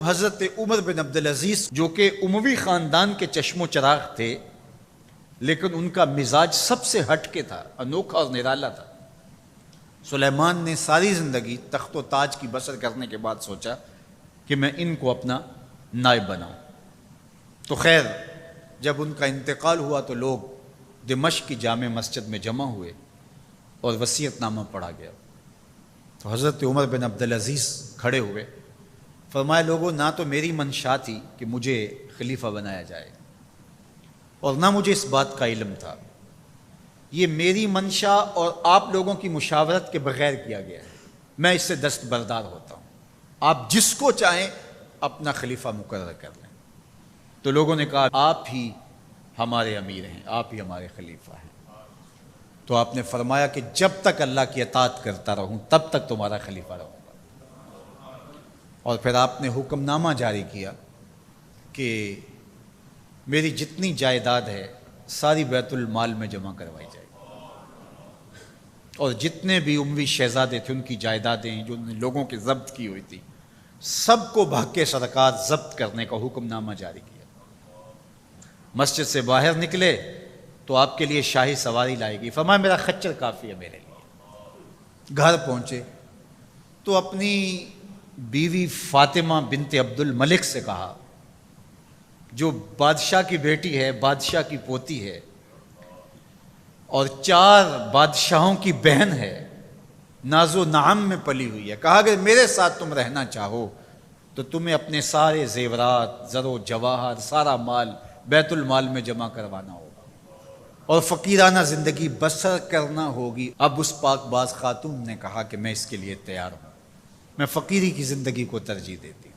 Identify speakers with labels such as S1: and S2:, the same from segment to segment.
S1: حضرت عمر بن عبدالعزیز جو کہ اموی خاندان کے چشم و چراغ تھے، لیکن ان کا مزاج سب سے ہٹ کے تھا، انوکھا اور نرالا تھا۔ سلیمان نے ساری زندگی تخت و تاج کی بسر کرنے کے بعد سوچا کہ میں ان کو اپنا نائب بناؤں۔ تو خیر، جب ان کا انتقال ہوا تو لوگ دمشق کی جامع مسجد میں جمع ہوئے اور وصیت نامہ پڑھا گیا۔ تو حضرت عمر بن عبدالعزیز کھڑے ہوئے، فرمایا لوگوں، نہ تو میری منشا تھی کہ مجھے خلیفہ بنایا جائے اور نہ مجھے اس بات کا علم تھا، یہ میری منشا اور آپ لوگوں کی مشاورت کے بغیر کیا گیا ہے، میں اس سے دستبردار ہوتا ہوں، آپ جس کو چاہیں اپنا خلیفہ مقرر کر لیں۔ تو لوگوں نے کہا آپ ہی ہمارے امیر ہیں، آپ ہی ہمارے خلیفہ ہیں۔ تو آپ نے فرمایا کہ جب تک اللہ کی اطاعت کرتا رہوں تب تک تمہارا خلیفہ رہوں گا۔ اور پھر آپ نے حکم نامہ جاری کیا کہ میری جتنی جائیداد ہے ساری بیت المال میں جمع کروائی جائے، اور جتنے بھی اموی شہزادے تھے ان کی جائیدادیں جو ان لوگوں کے ضبط کی ہوئی تھی، سب کو بحق سرکار ضبط کرنے کا حکم نامہ جاری کیا۔ مسجد سے باہر نکلے تو آپ کے لیے شاہی سواری لائے گی، فرمایا میرا خچر کافی ہے میرے لیے۔ گھر پہنچے تو اپنی بیوی فاطمہ بنت عبد الملک سے کہا، جو بادشاہ کی بیٹی ہے، بادشاہ کی پوتی ہے اور 4 بادشاہوں کی بہن ہے، ناز و نعم میں پلی ہوئی ہے، کہا کہ میرے ساتھ تم رہنا چاہو تو تمہیں اپنے سارے زیورات، زر و جواہر، سارا مال بیت المال میں جمع کروانا ہوگا اور فقیرانہ زندگی بسر کرنا ہوگی۔ اب اس پاک باز خاتون نے کہا کہ میں اس کے لیے تیار ہوں، میں فقیری کی زندگی کو ترجیح دیتی ہوں۔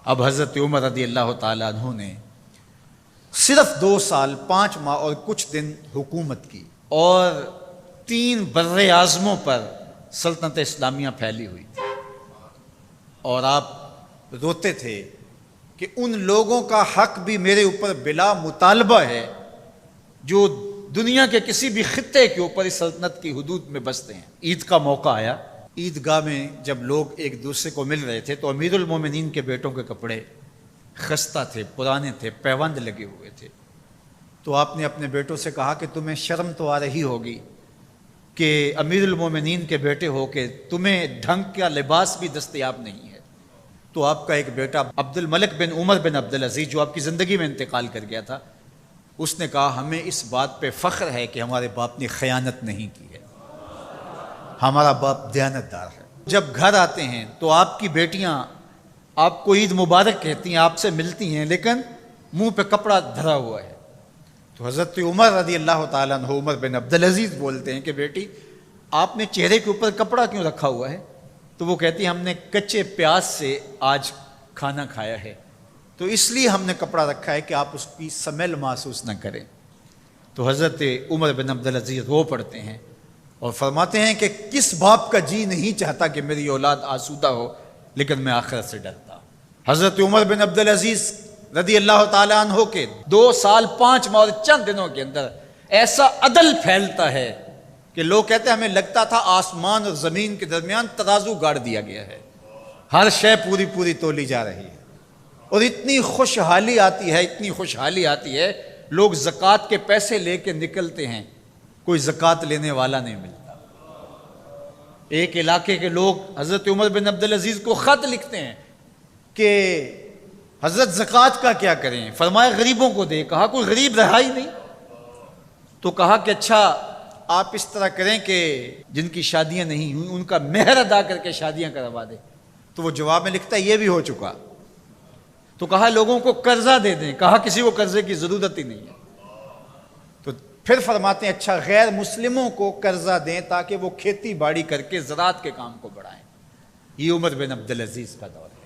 S1: اب حضرت عمر رضی اللہ تعالیٰ عنہ نے صرف 2 سال 5 ماہ اور کچھ دن حکومت کی، اور 3 بر اعظموں پر سلطنت اسلامیہ پھیلی ہوئی تھی، اور آپ روتے تھے کہ ان لوگوں کا حق بھی میرے اوپر بلا مطالبہ ہے جو دنیا کے کسی بھی خطے کے اوپر اس سلطنت کی حدود میں بستے ہیں۔ عید کا موقع آیا، عیدگاہ میں جب لوگ ایک دوسرے کو مل رہے تھے تو امیر المومنین کے بیٹوں کے کپڑے خستہ تھے، پرانے تھے، پیوند لگے ہوئے تھے۔ تو آپ نے اپنے بیٹوں سے کہا کہ تمہیں شرم تو آ رہی ہوگی کہ امیر المومنین کے بیٹے ہو کے تمہیں ڈھنگ کا لباس بھی دستیاب نہیں ہے۔ تو آپ کا ایک بیٹا عبد الملک بن عمر بن عبدالعزیز جو آپ کی زندگی میں انتقال کر گیا تھا، اس نے کہا ہمیں اس بات پہ فخر ہے کہ ہمارے باپ نے خیانت نہیں کی ہے، ہمارا باپ دیانتدار ہے۔ جب گھر آتے ہیں تو آپ کی بیٹیاں آپ کو عید مبارک کہتی ہیں، آپ سے ملتی ہیں، لیکن منہ پہ کپڑا دھرا ہوا ہے۔ تو حضرت عمر رضی اللہ تعالیٰ عنہ عمر بن عبدالعزیز بولتے ہیں کہ بیٹی آپ نے چہرے کے اوپر کپڑا کیوں رکھا ہوا ہے؟ تو وہ کہتی ہیں ہم نے کچے پیاز سے آج کھانا کھایا ہے، تو اس لیے ہم نے کپڑا رکھا ہے کہ آپ اس کی سمیل محسوس نہ کریں۔ تو حضرت عمر بن عبدالعزیز رو پڑتے ہیں اور فرماتے ہیں کہ کس باپ کا جی نہیں چاہتا کہ میری اولاد آسودہ ہو، لیکن میں آخرت سے ڈرتا ہوں۔ حضرت عمر بن عبدالعزیز رضی اللہ تعالیٰ عنہ کے 2 سال 5 ماہ اور چند دنوں کے اندر ایسا عدل پھیلتا ہے کہ لوگ کہتے ہیں ہمیں لگتا تھا آسمان اور زمین کے درمیان ترازو گاڑ دیا گیا ہے، ہر شے پوری تولی جا رہی ہے، اور اتنی خوشحالی آتی ہے، اتنی خوشحالی آتی ہے، لوگ زکوٰۃ کے پیسے لے کے نکلتے ہیں، کوئی زکوٰۃ لینے والا نہیں ملتا۔ ایک علاقے کے لوگ حضرت عمر بن عبدالعزیز کو خط لکھتے ہیں کہ حضرت زکوٰۃ کا کیا کریں؟ فرمایا غریبوں کو دے۔ کہا کوئی غریب رہا ہی نہیں؟ تو کہا کہ اچھا آپ اس طرح کریں کہ جن کی شادیاں نہیں ہوئی ان کا مہر ادا کر کے شادیاں کروا دیں۔ تو وہ جواب میں لکھتا ہے یہ بھی ہو چکا۔ تو کہا لوگوں کو قرضہ دے دیں۔ کہا کسی کو قرضے کی ضرورت ہی نہیں ہے۔ تو پھر فرماتے ہیں اچھا غیر مسلموں کو قرضہ دیں تاکہ وہ کھیتی باڑی کر کے زراعت کے کام کو بڑھائیں۔ یہ عمر بن عبدالعزیز کا دور ہے۔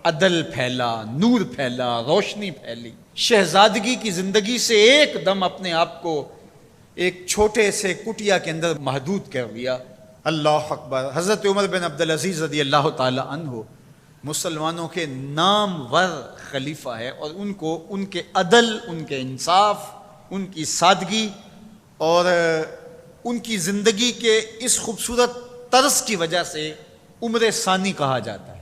S1: عدل پھیلا، نور پھیلا، روشنی پھیلی۔ شہزادگی کی زندگی سے ایک دم اپنے آپ کو ایک چھوٹے سے کٹیا کے اندر محدود کر لیا۔ اللہ اکبر۔ حضرت عمر بن عبدالعزیز رضی اللہ تعالی عنہ مسلمانوں کے نامور خلیفہ ہے، اور ان کو ان کے عدل، ان کے انصاف، ان کی سادگی اور ان کی زندگی کے اس خوبصورت طرز کی وجہ سے عمر ثانی کہا جاتا ہے۔